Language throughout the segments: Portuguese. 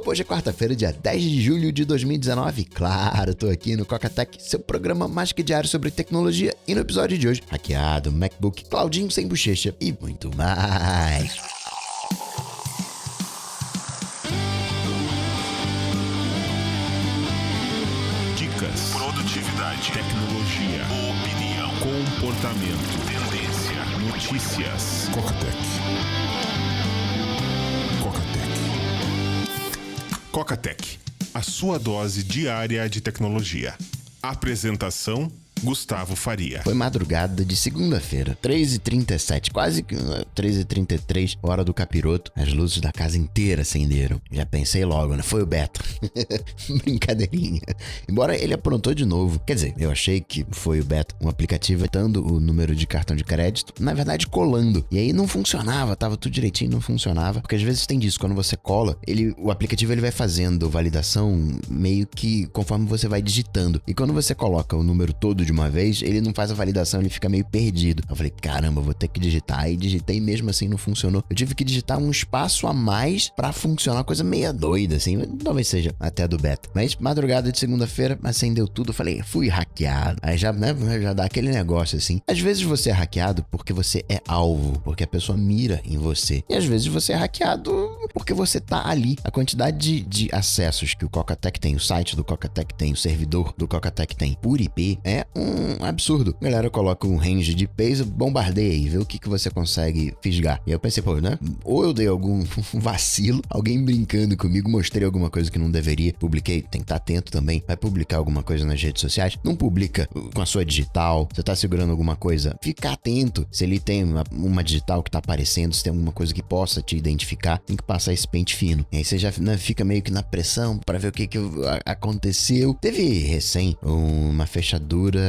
Hoje é quarta-feira, dia 10 de julho de 2019. Claro, tô aqui no Cocatec, seu programa mais que diário sobre tecnologia. E no episódio de hoje, hackeado, MacBook, Claudinho sem bochecha e muito mais. Dicas, produtividade, tecnologia, opinião, comportamento, tendência, notícias. Cocatec. Cocatec, a sua dose diária de tecnologia. Apresentação: Gustavo Faria. Foi madrugada de segunda-feira, 3h37, quase 3h33, hora do capiroto. As luzes da casa inteira acenderam. Já pensei logo, né? Foi o Beto. Brincadeirinha. Embora ele aprontou de novo. Quer dizer, eu achei que foi o Beto, um aplicativo dando o número de cartão de crédito, na verdade colando. E aí não funcionava, tava tudo direitinho, não funcionava. Porque às vezes tem disso, quando você cola, o aplicativo ele vai fazendo validação meio que conforme você vai digitando. E quando você coloca o número todo de uma vez, ele não faz a validação, ele fica meio perdido. Eu falei, caramba, vou ter que digitar. Aí digitei, mesmo assim não funcionou. Eu tive que digitar um espaço a mais pra funcionar, coisa meio doida, assim. Talvez seja até do beta. Mas madrugada de segunda-feira, acendeu tudo. Eu falei, fui hackeado. Aí já, né, já dá aquele negócio assim. Às vezes você é hackeado porque você é alvo, porque a pessoa mira em você. E às vezes você é hackeado porque você tá ali. A quantidade de acessos que o Cocatec tem, o site do Cocatec tem, o servidor do Cocatec tem por IP, é um absurdo. A galera coloca um range de IPs, bombardeia aí, vê o que você consegue fisgar. E eu pensei, pô, né? Ou eu dei algum vacilo, alguém brincando comigo, mostrei alguma coisa que não deveria, publiquei, tem que estar atento também. Vai publicar alguma coisa nas redes sociais, não publica com a sua digital. Você tá segurando alguma coisa, fica atento. Se ele tem uma digital que tá aparecendo, se tem alguma coisa que possa te identificar, tem que passar esse pente fino. E aí você já, né, fica meio que na pressão pra ver o que aconteceu. Teve recém uma fechadura,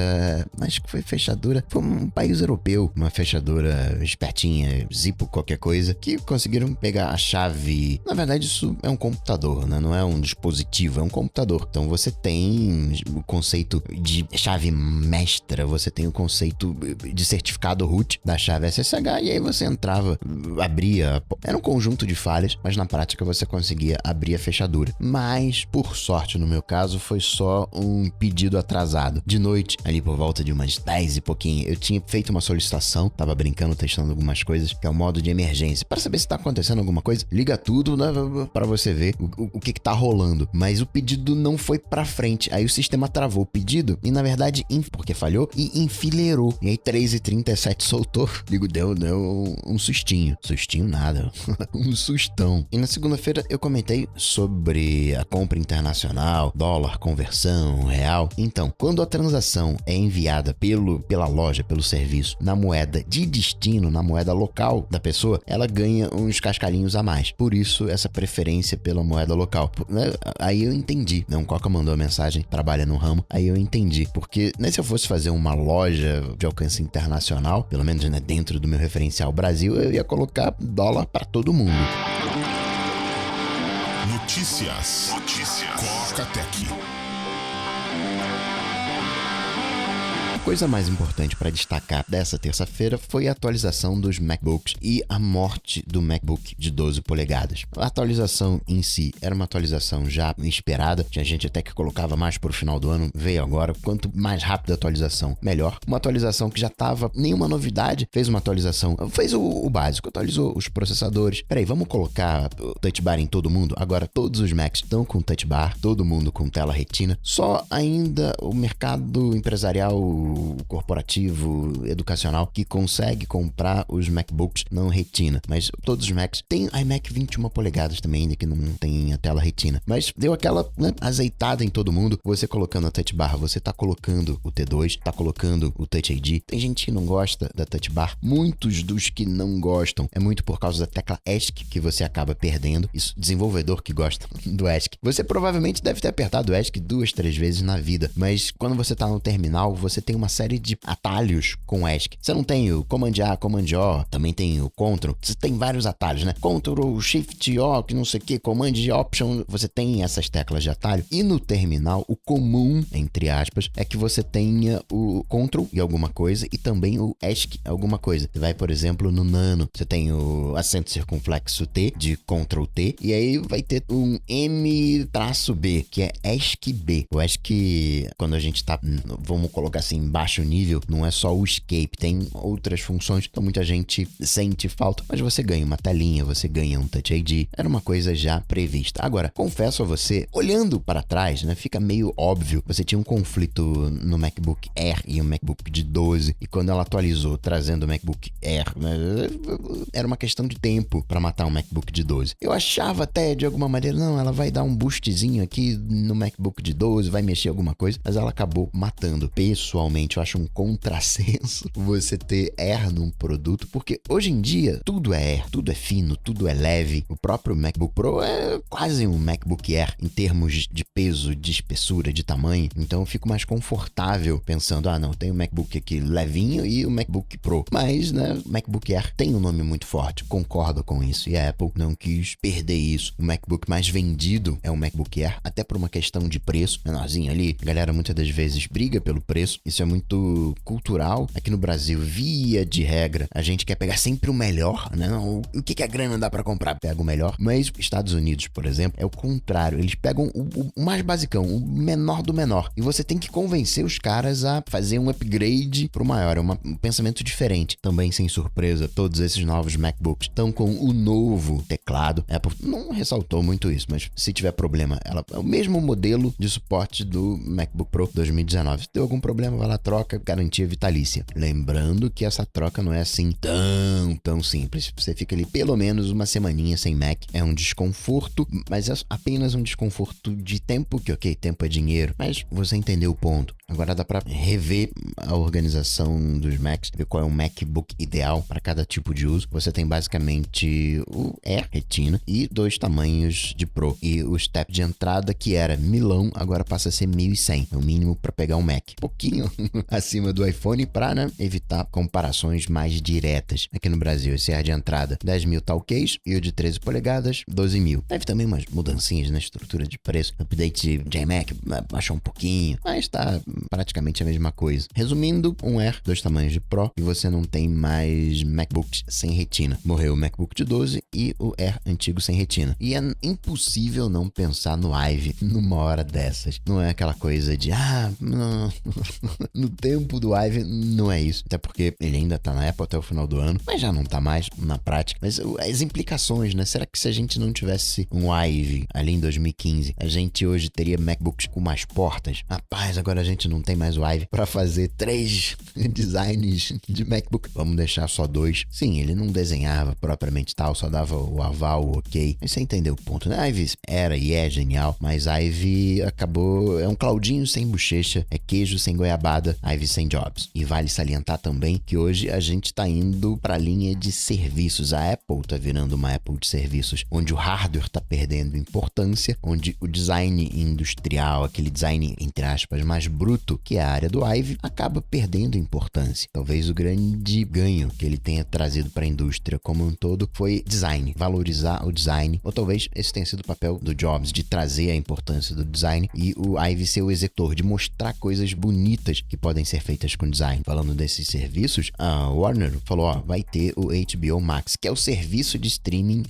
acho que foi fechadura, foi um país europeu, uma fechadura espertinha, Zippo, qualquer coisa, que conseguiram pegar a chave. Na verdade, isso é um computador, né? Não é um dispositivo, é um computador. Então você tem o conceito de chave mestra, você tem o conceito de certificado root da chave SSH, e aí você entrava, abria, era um conjunto de falhas, mas na prática você conseguia abrir a fechadura. Mas, por sorte, no meu caso, foi só um pedido atrasado. De noite, ali por volta de umas 10 e pouquinho, eu tinha feito uma solicitação, tava brincando, testando algumas coisas, que é o modo de emergência. Para saber se tá acontecendo alguma coisa, liga tudo, né, para você ver o que tá rolando. Mas o pedido não foi pra frente. Aí o sistema travou o pedido e, na verdade, porque falhou e enfileirou. E aí 3h37 soltou. Digo, deu um sustinho. Sustinho nada. Um sustão. E na segunda-feira eu comentei sobre a compra internacional, dólar, conversão, real. Então, quando a transação é enviada pela loja, pelo serviço, na moeda de destino, na moeda local da pessoa, ela ganha uns cascalhinhos a mais. Por isso, essa preferência pela moeda local. Aí eu entendi. Um Coca mandou a mensagem, trabalha no ramo, aí eu entendi. Porque, né, se eu fosse fazer uma loja de alcance internacional, pelo menos, né, dentro do meu referencial Brasil, eu ia colocar dólar pra todo mundo. Notícias. Cocatec. A coisa mais importante para destacar dessa terça-feira foi a atualização dos MacBooks e a morte do MacBook de 12 polegadas. A atualização em si era uma atualização já esperada, tinha gente até que colocava mais para o final do ano, veio agora. Quanto mais rápida a atualização, melhor. Uma atualização que já estava nenhuma novidade, fez uma atualização, fez o básico, atualizou os processadores. Peraí, vamos colocar o Touch Bar em todo mundo? Agora todos os Macs estão com Touch Bar, todo mundo com tela retina. Só ainda o mercado empresarial, corporativo, educacional, que consegue comprar os MacBooks não retina. Mas todos os Macs têm iMac 21 polegadas também, ainda que não tem a tela retina. Mas deu aquela, né, azeitada em todo mundo. Você colocando a Touch Bar, você tá colocando o T2, tá colocando o Touch ID. Tem gente que não gosta da Touch Bar. Muitos dos que não gostam é muito por causa da tecla ESC que você acaba perdendo. Isso, desenvolvedor que gosta do ESC. Você provavelmente deve ter apertado o ESC 2, 3 vezes na vida. Mas quando você tá no terminal, você tem uma uma série de atalhos com ESC. Você não tem o Command A, Command O, também tem o Ctrl. Você tem vários atalhos, né? Ctrl, Shift, O, que não sei o que, Command, Option. Você tem essas teclas de atalho. E no terminal, o comum, entre aspas, é que você tenha o Ctrl e alguma coisa e também o ESC alguma coisa. Você vai, por exemplo, no Nano, você tem o acento circunflexo T, de Ctrl T, e aí vai ter um M-B, que é ESC B. O ESC, quando a gente tá, vamos colocar assim, em baixo nível, não é só o escape, tem outras funções, então muita gente sente falta, mas você ganha uma telinha, você ganha um Touch ID, era uma coisa já prevista. Agora, confesso a você, olhando para trás, né, fica meio óbvio, você tinha um conflito no MacBook Air e o MacBook de 12, e quando ela atualizou, trazendo o MacBook Air, né, era uma questão de tempo para matar um MacBook de 12. Eu achava até, de alguma maneira, não, ela vai dar um boostzinho aqui no MacBook de 12, vai mexer alguma coisa, mas ela acabou matando. Pessoalmente, eu acho um contrassenso você ter Air num produto, porque hoje em dia tudo é Air, tudo é fino, tudo é leve. O próprio MacBook Pro é quase um MacBook Air em termos de peso, de espessura, de tamanho. Então eu fico mais confortável pensando, não, tem o MacBook aqui levinho e o MacBook Pro. Mas, né, o MacBook Air tem um nome muito forte, concordo com isso. E a Apple não quis perder isso. O MacBook mais vendido é o MacBook Air, até por uma questão de preço, menorzinho ali. A galera muitas das vezes briga pelo preço. Isso é muito cultural. Aqui no Brasil, via de regra, a gente quer pegar sempre o melhor, né? O que a grana dá pra comprar? Pega o melhor. Mas Estados Unidos, por exemplo, é o contrário. Eles pegam o mais basicão, o menor do menor. E você tem que convencer os caras a fazer um upgrade pro maior. É um pensamento diferente. Também, sem surpresa, todos esses novos MacBooks estão com o novo teclado. A Apple não ressaltou muito isso, mas se tiver problema, ela é o mesmo modelo de suporte do MacBook Pro 2019. Se deu algum problema, vai lá, troca, garantia vitalícia. Lembrando que essa troca não é assim tão simples. Você fica ali pelo menos uma semaninha sem Mac. É um desconforto, mas é apenas um desconforto de tempo, que ok, tempo é dinheiro, mas você entendeu o ponto. Agora dá para rever a organização dos Macs, ver qual é o MacBook ideal para cada tipo de uso. Você tem basicamente o Air Retina e 2 tamanhos de Pro. E o step de entrada, que era milão, agora passa a ser 1.100. É o mínimo para pegar um Mac. Pouquinho acima do iPhone para, né, evitar comparações mais diretas. Aqui no Brasil, esse Air de entrada, 10.000 tá ok, e o de 13 polegadas, 12.000. Teve também umas mudancinhas na estrutura de preço. Update de iMac baixou um pouquinho, mas tá praticamente a mesma coisa. Resumindo, um Air, 2 tamanhos de Pro, e você não tem mais MacBooks sem retina. Morreu o MacBook de 12 e o Air antigo sem retina. E é impossível não pensar no Ivy numa hora dessas. Não é aquela coisa de, não. No tempo do Ivy, não é isso. Até porque ele ainda tá na Apple até o final do ano, mas já não tá mais na prática. Mas as implicações, né? Será que se a gente não tivesse um Ivy ali em 2015, a gente hoje teria MacBooks com mais portas? Rapaz, agora a gente não tem mais o Ivy para fazer 3 designs de MacBook. Vamos deixar só 2. Sim, ele não desenhava propriamente tal, só dava o aval, o ok. Mas você entendeu o ponto, né? Ivy era e é genial, mas Ivy acabou... É um Claudinho sem bochecha, é queijo sem goiabada, Ivy sem Jobs. E vale salientar também que hoje a gente tá indo para a linha de serviços. A Apple tá virando uma Apple de serviços, onde o hardware tá perdendo importância, onde o design industrial, aquele design, entre aspas, mais bruto, que é a área do Ivy, acaba perdendo importância. Talvez o grande ganho que ele tenha trazido para a indústria como um todo foi design, valorizar o design, ou talvez esse tenha sido o papel do Jobs, de trazer a importância do design e o Ivy ser o executor, de mostrar coisas bonitas que podem ser feitas com design. Falando desses serviços, a Warner falou, vai ter o HBO Max, que é o serviço de streaming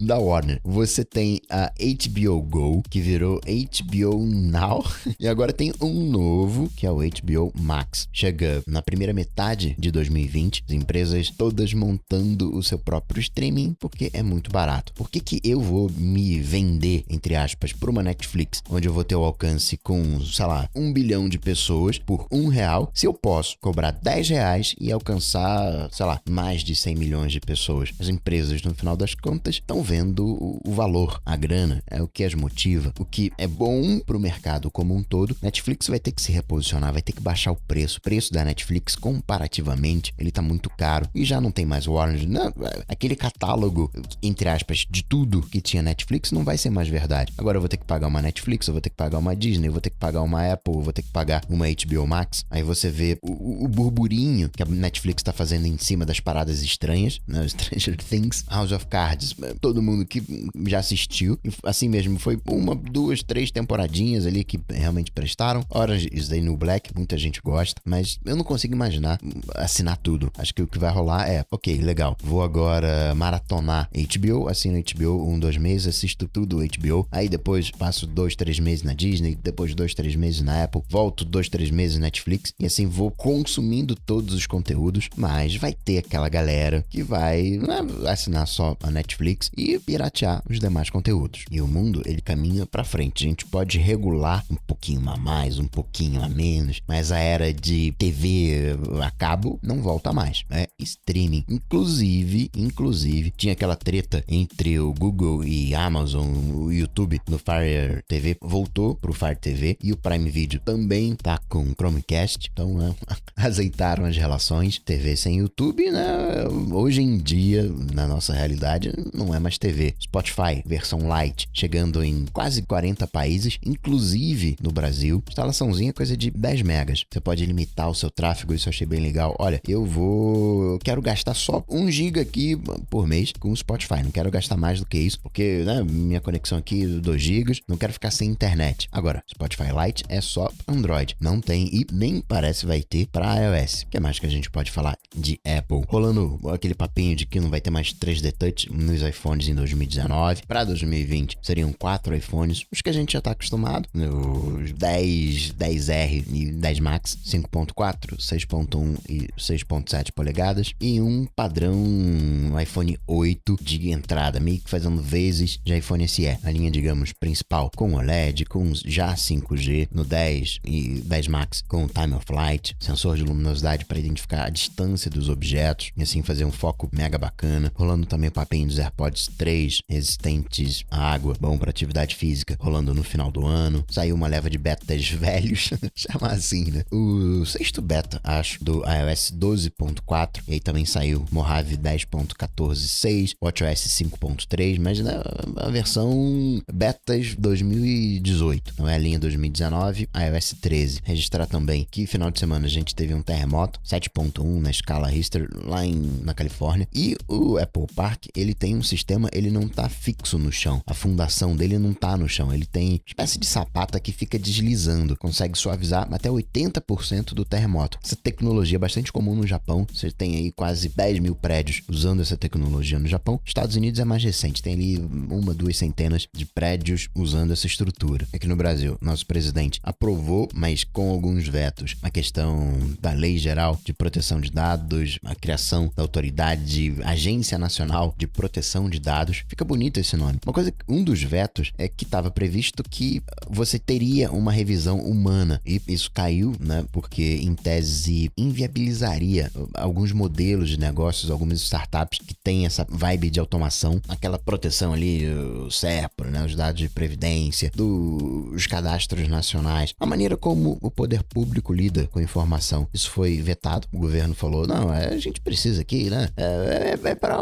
da Warner. Você tem a HBO Go, que virou HBO Now, e agora tem um novo, que é o HBO Max. Chega na primeira metade de 2020, as empresas todas montando o seu próprio streaming, porque é muito barato. Por que eu vou me vender, entre aspas, por uma Netflix, onde eu vou ter o alcance com, sei lá, 1 bilhão de pessoas por R$1, se eu posso cobrar R$10 e alcançar, sei lá, mais de 100 milhões de pessoas? As empresas, no final das contas, estão vendo o valor, a grana, é o que as motiva, o que é bom pro mercado como um todo. Netflix vai ter que se reposicionar, vai ter que baixar o preço. O preço da Netflix, comparativamente, ele tá muito caro e já não tem mais Warner. Não, aquele catálogo, entre aspas, de tudo que tinha Netflix não vai ser mais verdade. Agora eu vou ter que pagar uma Netflix, eu vou ter que pagar uma Disney, eu vou ter que pagar uma Apple, eu vou ter que pagar uma HBO HBO Max, aí você vê o burburinho que a Netflix tá fazendo em cima das paradas estranhas, né? Stranger Things, House of Cards, todo mundo que já assistiu, assim mesmo, foi 1, 2, 3 temporadinhas ali que realmente prestaram. Orange is the New Black, muita gente gosta, mas eu não consigo imaginar assinar tudo. Acho que o que vai rolar é, ok, legal, vou agora maratonar HBO, assino HBO 2 meses, assisto tudo HBO, aí depois passo 2, 3 meses na Disney, depois 2, 3 meses na Apple, volto 2, 3 meses na Netflix, e assim vou consumindo todos os conteúdos, mas vai ter aquela galera que vai assinar só a Netflix e piratear os demais conteúdos. E o mundo, ele caminha pra frente. A gente pode regular um pouquinho a mais, um pouquinho a menos, mas a era de TV a cabo não volta mais, né? Streaming. Inclusive, tinha aquela treta entre o Google e Amazon, o YouTube no Fire TV, voltou pro Fire TV, e o Prime Video também tá com Chromecast, então azeitaram as relações. TV sem YouTube, né? Hoje em dia, na nossa realidade, não é mais TV. Spotify, versão light, chegando em quase 40 países, inclusive no Brasil. Instalaçãozinha, coisa de 10 megas. Você pode limitar o seu tráfego, isso eu achei bem legal. Olha, eu quero gastar só 1 GB aqui por mês com o Spotify. Não quero gastar mais do que isso, porque, né, minha conexão aqui 2 GB, não quero ficar sem internet. Agora, Spotify Lite é só Android. Não tem e nem parece vai ter para iOS. O que mais que a gente pode falar de Apple? Rolando aquele papinho de que não vai ter mais 3D Touch nos iPhones em 2019. Para 2020 seriam 4 iPhones, os que a gente já está acostumado, os 10, 10R e 10 Max, 5.4, 6.1 e 6.7 polegadas, e um padrão iPhone 8 de entrada, meio que fazendo vezes de iPhone SE, a linha, digamos, principal, com OLED, com já 5G no 10 e 10 Max, com Time of Flight, sensor de luminosidade para identificar a distância dos objetos e assim fazer um foco mega bacana. Rolando também o papinho dos AirPods 3, resistentes à água, bom para atividade física, rolando no final do ano. Saiu uma leva de betas velhos, chamar assim, né? O 6º beta, acho, do iOS 12.4, e aí também saiu Mojave 10.14.6, WatchOS 5.3, mas né, a versão betas 2018, não é a linha 2019, iOS 13. Registrar também que final de semana a gente teve um terremoto 7.1 na escala Richter lá na Califórnia, e o Apple Park, ele tem um sistema, ele não tá fixo no chão, a fundação dele não tá no chão, ele tem uma espécie de sapata que fica deslizando, consegue suavizar até 80% do terremoto. Essa tecnologia é bastante comum no Japão, você tem aí quase 10 mil prédios usando essa tecnologia no Japão. Estados Unidos é mais recente, tem ali 1, 2 centenas de prédios usando essa estrutura. Aqui no Brasil, nosso presidente aprovou, mas com alguns vetos, a questão da Lei Geral de Proteção de Dados, a criação da Autoridade, Agência Nacional de Proteção de Dados. Fica bonito esse nome. Um dos vetos é que estava previsto que você teria uma revisão humana, e isso caiu, né, porque em tese inviabilizaria alguns modelos de negócios, algumas startups que têm essa vibe de automação, aquela proteção ali, o SERPRO, né, os dados de previdência, os cadastros nacionais, a maneira como o poder público lida com a informação. Isso foi vetado, o governo falou, não, a gente precisa aqui, né, é para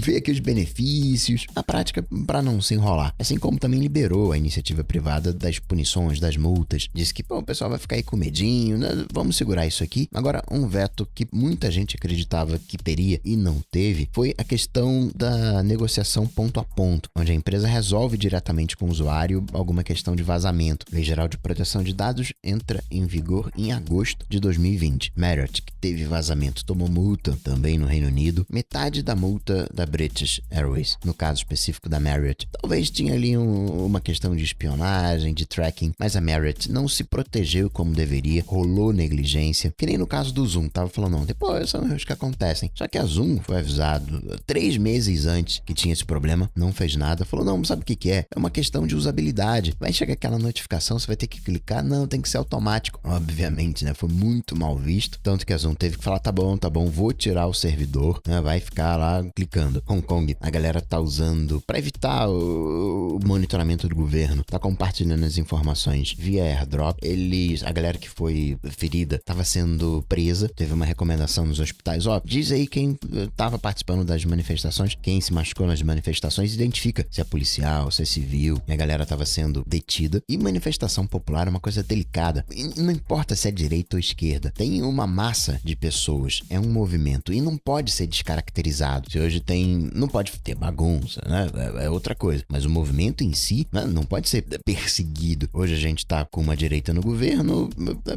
ver aqui os benefícios, na prática, para não se enrolar. Assim como também liberou a iniciativa privada das punições, das multas, disse que, o pessoal vai ficar aí com medinho, né, vamos segurar isso aqui. Agora, um veto que muita gente acreditava que teria e não teve foi a questão da negociação ponto a ponto, onde a empresa resolve diretamente com o usuário alguma questão de vazamento. Lei Geral de Proteção de Dados entra em vigor em agosto de 2020. Marriott, que teve vazamento, tomou multa também no Reino Unido, metade da multa da British Airways, no caso específico da Marriott. Talvez tinha ali uma questão de espionagem, de tracking, mas a Marriott não se protegeu como deveria, rolou negligência, que nem no caso do Zoom, tava falando ontem, são erros que acontecem. Só que a Zoom foi avisado 3 meses antes que tinha esse problema, não fez nada, falou, não, sabe o que é? É uma questão de usabilidade. Vai chegar aquela notificação, você vai ter que clicar, não, tem que ser automático. Obviamente, né, foi muito mal visto, tanto que a Zoom teve que falar, tá bom, vou tirar o servidor, né, vai ficar lá clicando. Hong Kong, a galera tá usando, para evitar o monitoramento do governo, tá compartilhando as informações via airdrop. A galera que foi ferida tava sendo presa, teve uma recomendação nos hospitais, diz aí quem tava participando das manifestações, quem se machucou nas manifestações, identifica se é policial, se é civil, e a galera tava sendo detida. E manifestação popular é uma coisa delicada, não importa se é direita ou esquerda, tem uma massa de pessoas, é um movimento e não pode ser descaracterizado. Se hoje não pode ter bagunça, né? É outra coisa, mas o movimento em si, né, não pode ser perseguido. Hoje a gente tá com uma direita no governo,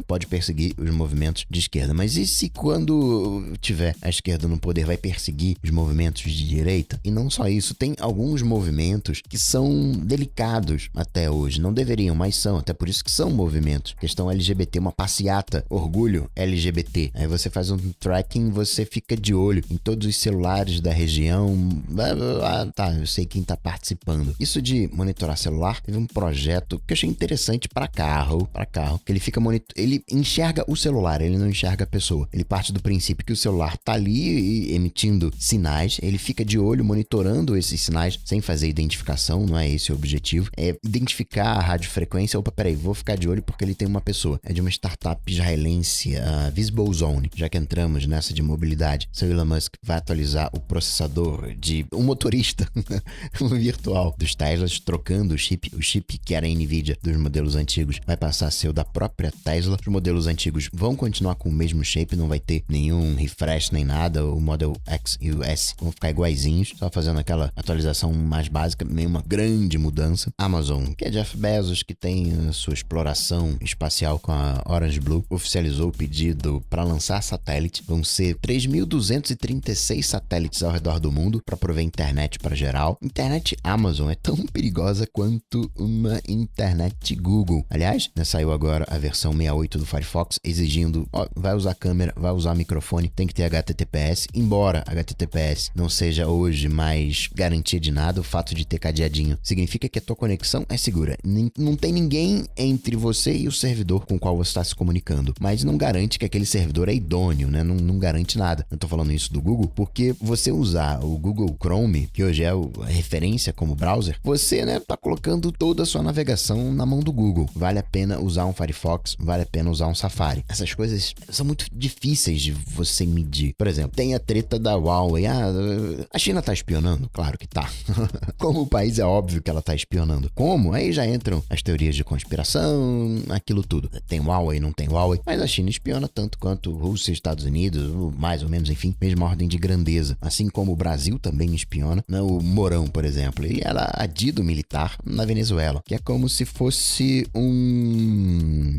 pode perseguir os movimentos de esquerda, mas e se quando tiver a esquerda no poder vai perseguir os movimentos de direita? E não só isso, tem alguns movimentos que são delicados até hoje, não deveriam, mas são, até por isso que são movimentos. Questão LGBT, uma passeata, orgulho LGBT. Aí você faz um tracking, você fica de olho em todos os celulares da região. Tá, eu sei quem tá participando. Isso de monitorar celular, teve um projeto que eu achei interessante para carro, que ele enxerga o celular, ele não enxerga a pessoa. Ele parte do princípio que o celular tá ali emitindo sinais, ele fica de olho monitorando esses sinais sem fazer identificação, não é esse o objetivo. É identificar a radiofrequência. Opa, peraí, vou ficar de olho porque ele tem uma pessoa. É de uma startup israelense, a Visible Zone. Já que entramos nessa de mobilidade, seu Elon Musk vai atualizar o processador de um motorista virtual dos Teslas, trocando o chip que era a NVIDIA dos modelos antigos, vai passar a ser o da própria Tesla. Os modelos antigos vão continuar com o mesmo shape, não vai ter nenhum refresh nem nada. O Model X e o S vão ficar iguaizinhos, só fazendo aquela atualização mais básica, nenhuma grande mudança. Amazon, que é Jeff Bezos, que tem a sua exploração espacial com a Orange Blue, oficializou o pedido para lançar satélite. Vão ser 3.236 satélites ao redor do mundo para prover internet para geral. Internet Amazon é tão perigosa quanto uma internet Google. Aliás, né, saiu agora a versão 68 do Firefox exigindo, vai usar câmera, vai usar microfone, tem que ter HTTPS, embora HTTPS não seja hoje mais garantia de nada, o fato de ter cadeadinho significa que a tua conexão é segura. Não tem ninguém entre você e o servidor com o qual você está se comunicando, mas não garante que aquele servidor é idôneo, né? Não garante nada. Eu tô falando isso do Google porque você usar o Google Chrome, que hoje é a referência como browser, você, né, tá colocando toda a sua navegação na mão do Google. Vale a pena usar um Firefox, vale a pena usar um Safari. Essas coisas são muito difíceis de você medir. Por exemplo, tem a treta da Huawei. A China tá espionando? Claro que tá. Como o país é óbvio que ela tá espionando. Como? Aí já entram as teorias de conspiração, aquilo tudo. Tem Huawei, não tem Huawei, mas a China espiona tanto quanto Rússia e Estados Unidos, mais ou menos, enfim, mesma ordem de grandeza. Assim como o Brasil também espiona, né? O Mourão, por exemplo, ele era adido militar na Venezuela, que é como se fosse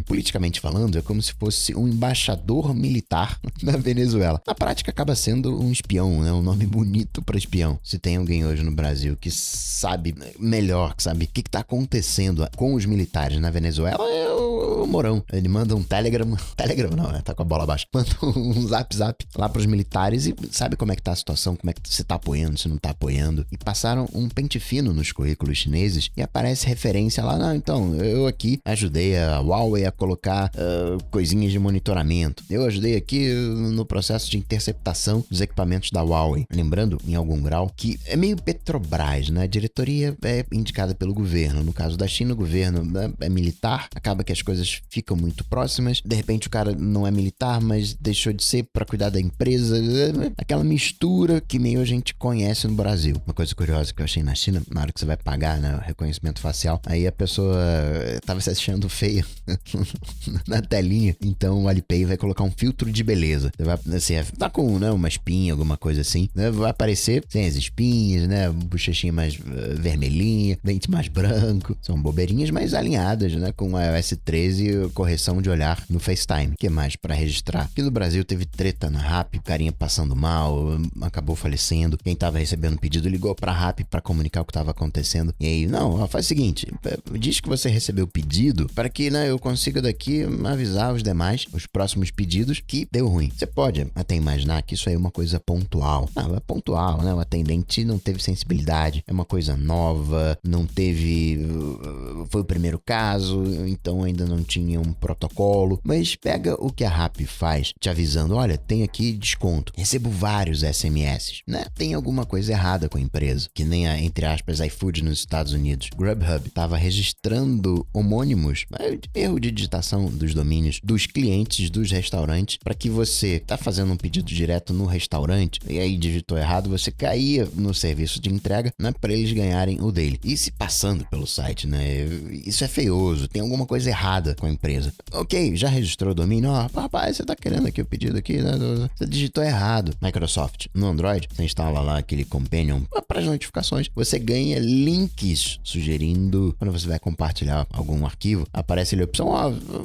politicamente falando, é como se fosse um embaixador militar na Venezuela. Na prática acaba sendo um espião, né? Um nome bonito para espião. Se tem alguém hoje no Brasil que sabe melhor, que sabe o que tá acontecendo com os militares na Venezuela, é o Mourão. Ele manda um Telegram não, né? Tá com a bola abaixo. Manda um zap lá pros militares e sabe como é que tá a situação, como é que você tá apoiando, se não tá apoiando. E passaram um pente fino nos currículos chineses e aparece referência lá, não, então, eu aqui ajudei a Huawei a colocar coisinhas de monitoramento. Eu ajudei aqui no processo de interceptação dos equipamentos da Huawei. Lembrando, em algum grau, que é meio Petrobras, né? A diretoria é indicada pelo governo. No caso da China, o governo, né, é militar. Acaba que as coisas ficam muito próximas. De repente, o cara não é militar, mas deixou de ser para cuidar da empresa. Aquela mistura que meio a gente conhece no Brasil. Uma coisa curiosa que eu achei na China, na hora que você vai pagar, né, o reconhecimento facial, aí a pessoa tava se achando feia na telinha. Então o Alipay vai colocar um filtro de beleza. Você vai, assim, tá com, né, uma espinha, alguma coisa assim, né, vai aparecer sem as espinhas, né, bochechinha mais vermelhinha, dente mais branco. São bobeirinhas mais alinhadas, né, com a iOS 13 correção de olhar no FaceTime. O que mais pra registrar? Aqui no Brasil teve treta na Rappi, carinha passando mal, acabou falecendo. Quem tava recebendo o pedido ligou pra Rappi pra comunicar o que tava acontecendo. E aí, não, faz o seguinte, diz que você recebeu o pedido para que, né, eu consiga daqui avisar os demais, os próximos pedidos, que deu ruim. Você pode até imaginar que isso aí é uma coisa pontual. Não, é pontual, né? O atendente não teve sensibilidade, é uma coisa nova, não teve... Foi o primeiro caso, então ainda não tinha um protocolo. Mas pega o que a Rappi faz, te avisando, olha, tem aqui desconto. Recebo vários SMS, né? Tem alguma coisa errada com a empresa. Que nem a, entre aspas, iFood nos Estados Unidos. Grubhub estava registrando homônimos, erro de digitação dos domínios dos clientes dos restaurantes, para que você tá fazendo um pedido direto no restaurante e aí digitou errado, você caía no serviço de entrega, né, para eles ganharem o dele. E se passando pelo site, né? isso é feioso, tem alguma coisa errada com a empresa. Ok, já registrou o domínio? Rapaz, você tá querendo aqui o pedido aqui, né? Você digitou errado. Microsoft, no Android, você instala lá aquele Companion para as notificações. Você ganha links sugerindo, quando você vai compartilhar algum arquivo, aparece ali a opção,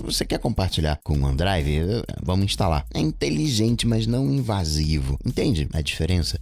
você quer compartilhar com o OneDrive? Vamos instalar. É inteligente, mas não invasivo. Entende a diferença?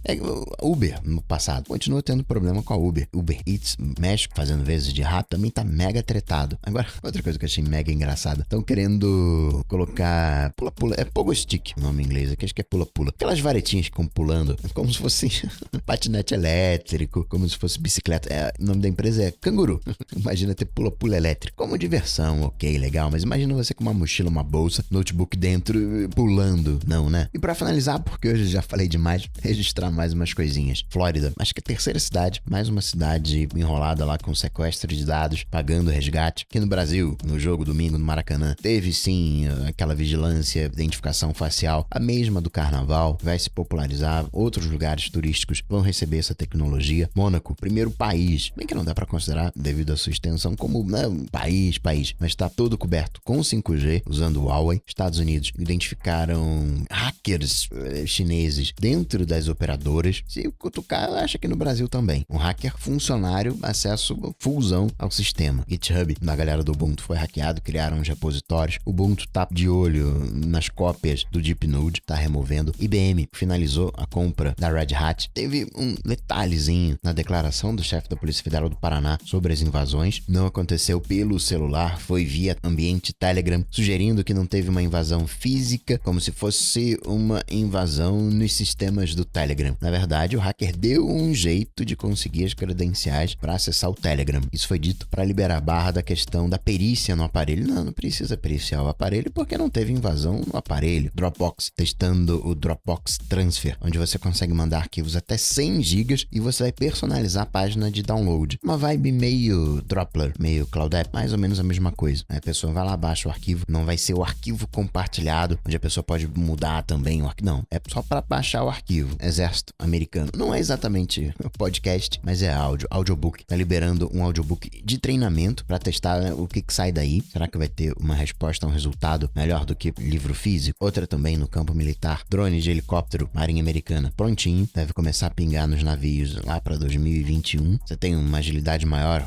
Uber, no passado, continua tendo problema com a Uber. Uber Eats, México, fazendo vezes de rato, também tá mega tretado. Agora, outra coisa que eu achei mega engraçada. Estão querendo colocar pula-pula. É Pogo Stick o nome em inglês. Aqui acho que é pula-pula. Aquelas varetinhas que ficam pulando, como se fosse patinete elétrico, como se fosse bicicleta. O nome da empresa é Canguru. Imagina ter pula-pula elétrico. Como diversão, ok, legal. Mas imagina você com uma mochila, uma bolsa, notebook dentro, pulando. Não, né? E pra finalizar, porque hoje já falei demais, registrar mais umas coisinhas. Flórida, acho que a terceira cidade, mais uma cidade enrolada lá com sequestro de dados, pagando resgate. Aqui no Brasil, no jogo domingo no Maracanã, teve sim aquela vigilância, identificação facial, a mesma do carnaval, vai se popularizar, outros lugares turísticos vão receber essa tecnologia. Mônaco, primeiro país, bem que não dá pra considerar, devido à sua extensão, como país, mas tá todo coberto com 5G, usando o Huawei. Estados Unidos identificaram hackers chineses dentro das operadoras. Se cutucar, acha que no Brasil também. Um hacker funcionário, acesso fullzão ao sistema. GitHub, da galera do Ubuntu, foi hackeado, criaram uns repositórios. O Ubuntu tá de olho nas cópias do DeepNode, tá removendo. IBM finalizou a compra da Red Hat. Teve um detalhezinho na declaração do chefe da Polícia Federal do Paraná sobre as invasões. Não aconteceu pelo celular, foi via ambiente Telegram, sugerindo que não teve uma invasão física, como se fosse uma invasão nos sistemas do Telegram. Na verdade, o hacker deu um jeito de conseguir as credenciais para acessar o Telegram. Isso foi dito para liberar a barra da questão da perícia no aparelho. Não precisa periciar o aparelho porque não teve invasão no aparelho. Dropbox, testando o Dropbox Transfer, onde você consegue mandar arquivos até 100 GB e você vai personalizar a página de download. Uma vibe meio Droplr, meio Cloud App, mais ou menos a mesma coisa. A pessoa vai lá, baixa o arquivo, não vai ser o arquivo compartilhado, onde a pessoa pode mudar também o arquivo. Não, é só para baixar o arquivo. Exército americano. Não é exatamente podcast, mas é audiobook. Tá liberando um audiobook de treinamento para testar o que sai daí. Será que vai ter uma resposta, um resultado melhor do que livro físico? Outra também no campo militar. Drone de helicóptero, Marinha Americana, prontinho. Deve começar a pingar nos navios lá para 2021. Você tem uma agilidade maior,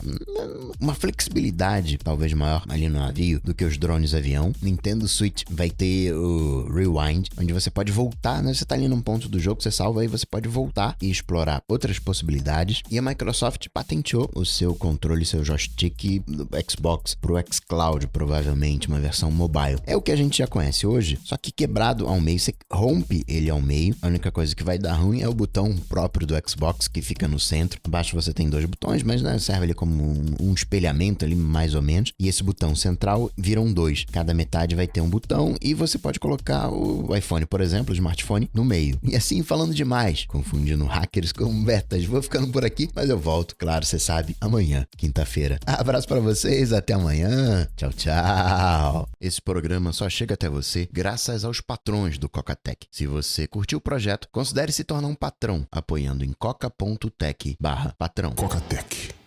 uma flexibilidade talvez maior ali no navio do que os drones avião. Nintendo Switch vai ter o Rewind, onde você pode voltar, né? Você tá ali num ponto do jogo, você salva aí, você pode voltar e explorar outras possibilidades. E a Microsoft patenteou o seu controle, seu joystick do Xbox pro xCloud, provavelmente uma versão mobile. É o que a gente já conhece hoje, só que quebrado ao meio, você rompe ele ao meio. A única coisa que vai dar ruim é o botão próprio do Xbox, que fica no centro. Abaixo você tem 2 botões, mas né, serve ali como um espelhamento ali, mais ou menos. E esse botão central viram 2. Cada metade vai ter um botão e você pode colocar o iPhone, por exemplo, o smartphone, no meio. E assim, falando demais, confundindo hackers com betas. Vou ficando por aqui, mas eu volto, claro, você sabe, amanhã, quinta-feira. Abraço pra vocês, até amanhã. Tchau, tchau. Esse programa só chega até você graças aos patrões do Coca-Tech. Se você curtiu o projeto, considere se tornar um patrão, apoiando em coca.tech/patrão. Coca-Tech.